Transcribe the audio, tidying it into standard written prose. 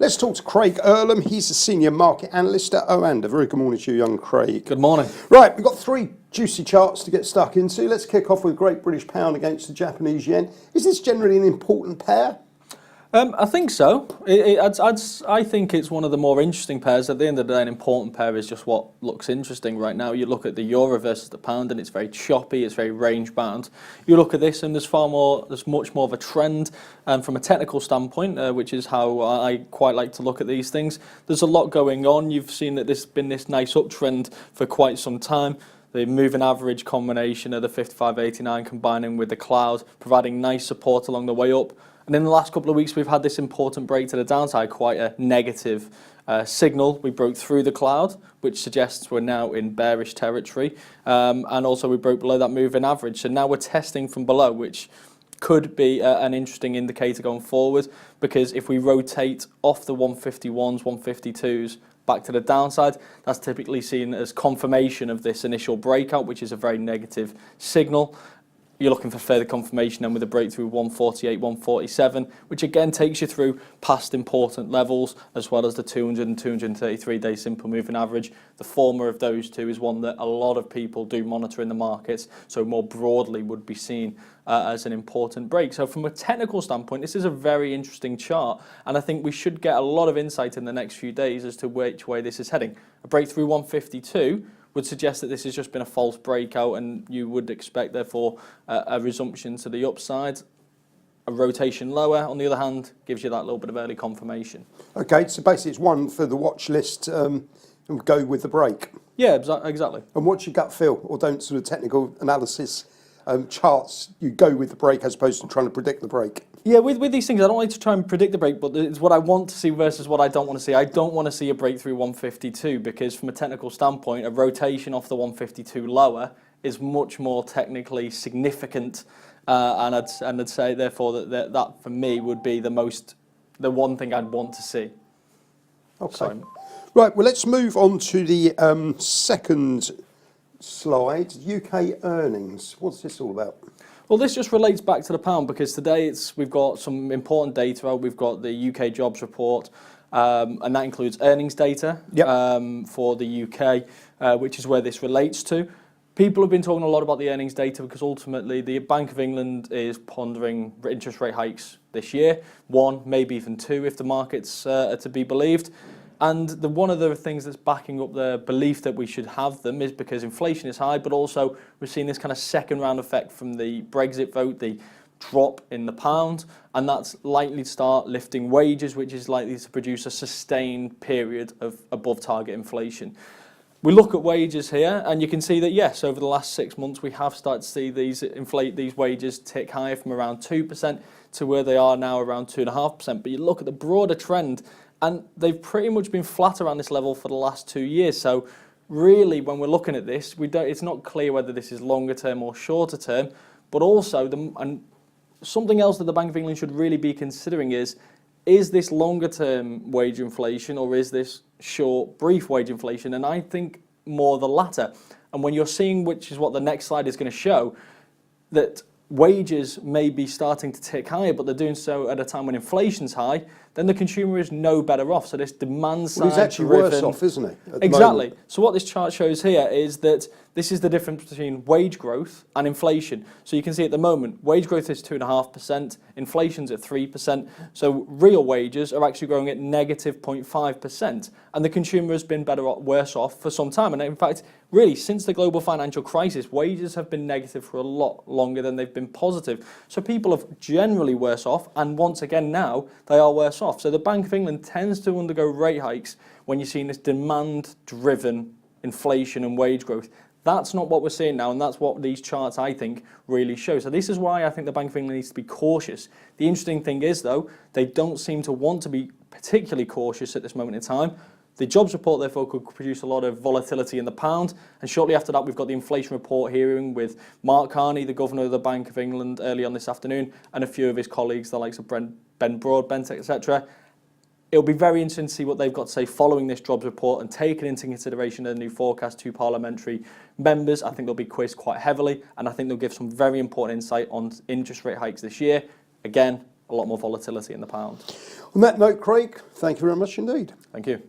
Let's talk to Craig Erlam. He's a senior market analyst at Oanda. Very good morning to you, young Craig. Good morning. Right, we've got three juicy charts to get stuck into. Let's kick off with Great British Pound against the Japanese yen. Is this generally an important pair? I think so. I think it's one of the more interesting pairs. At the end of the day, an important pair is just what looks interesting right now. You look at the euro versus the pound, and it's very choppy. It's very range bound. You look at this, and there's much more of a trend from a technical standpoint, which is how I quite like to look at these things. There's a lot going on. You've seen that there's been this nice uptrend for quite some time. The moving average combination of the 55.89 combining with the cloud, providing nice support along the way up. And in the last couple of weeks, we've had this important break to the downside, quite a negative signal. We broke through the cloud, which suggests we're now in bearish territory. And also we broke below that moving average. So now we're testing from below, which could be an interesting indicator going forward, because if we rotate off the 151s, 152s, back to the downside, that's typically seen as confirmation of this initial breakout, which is a very negative signal. You're looking for further confirmation then with a breakthrough 148, 147, which again takes you through past important levels, as well as the 200 and 233-day simple moving average. The former of those two is one that a lot of people do monitor in the markets, so more broadly would be seen as an important break. So from a technical standpoint, this is a very interesting chart, and I think we should get a lot of insight in the next few days as to which way this is heading. A breakthrough 152 would suggest that this has just been a false breakout, and you would expect, therefore, a resumption to the upside. A rotation lower, on the other hand, gives you that little bit of early confirmation. Okay, so basically it's one for the watch list and go with the break. Yeah, exactly. And what's your gut feel? Or don't sort of technical analysis charts, you go with the break as opposed to trying to predict the break? Yeah, with these things, I don't like to try and predict the break, but it's what I want to see versus what I don't want to see. I don't want to see a breakthrough 152 because from a technical standpoint, a rotation off the 152 lower is much more technically significant, and I'd say therefore that for me would be the one thing I'd want to see. Okay. So, Right, well let's move on to the second slide, UK earnings. What's this all about? well, this just relates back to the pound because today we've got some important data out. We've got the UK jobs report, and that includes earnings data for the UK, which is where this relates to. People have been talking a lot about the earnings data because ultimately the Bank of England is pondering interest rate hikes this year, one, maybe even two if the markets are to be believed. And one of the things that's backing up the belief that we should have them is because inflation is high, but also we're seeing this kind of second round effect from the Brexit vote, the drop in the pound, and that's likely to start lifting wages, which is likely to produce a sustained period of above target inflation. We look at wages here, and you can see that, yes, over the last 6 months, we have started to see these wages tick higher from around 2% to where they are now around 2.5%. But you look at the broader trend, and they've pretty much been flat around this level for the last 2 years. So really, when we're looking at this, it's not clear whether this is longer term or shorter term, but also something else that the Bank of England should really be considering is this longer term wage inflation or is this short, brief wage inflation? And I think more the latter. And when you're seeing, which is what the next slide is going to show, that wages may be starting to tick higher, but they're doing so at a time when inflation's high, then the consumer is no better off. So this demand side he's actually worse off, isn't he? Exactly. So what this chart shows here is that this is the difference between wage growth and inflation. So you can see at the moment, wage growth is 2.5%, inflation's at 3%. So real wages are actually growing at negative 0.5%. And the consumer has been better or worse off for some time. And in fact, really, since the global financial crisis, wages have been negative for a lot longer than they've been positive. So people are generally worse off. And once again now, they are worse off. So the Bank of England tends to undergo rate hikes when you're seeing this demand-driven inflation and wage growth. That's not what we're seeing now, and that's what these charts, I think, really show. So this is why I think the Bank of England needs to be cautious. The interesting thing is, though, they don't seem to want to be particularly cautious at this moment in time. The jobs report, therefore, could produce a lot of volatility in the pound, and shortly after that, we've got the inflation report hearing with Mark Carney, the Governor of the Bank of England, early on this afternoon, and a few of his colleagues, the likes of Ben Broadbent, etc. It'll be very interesting to see what they've got to say following this jobs report and taking into consideration the new forecast to parliamentary members. I think they'll be quizzed quite heavily, and I think they'll give some very important insight on interest rate hikes this year. Again, a lot more volatility in the pound. On that note, Craig, thank you very much indeed. Thank you.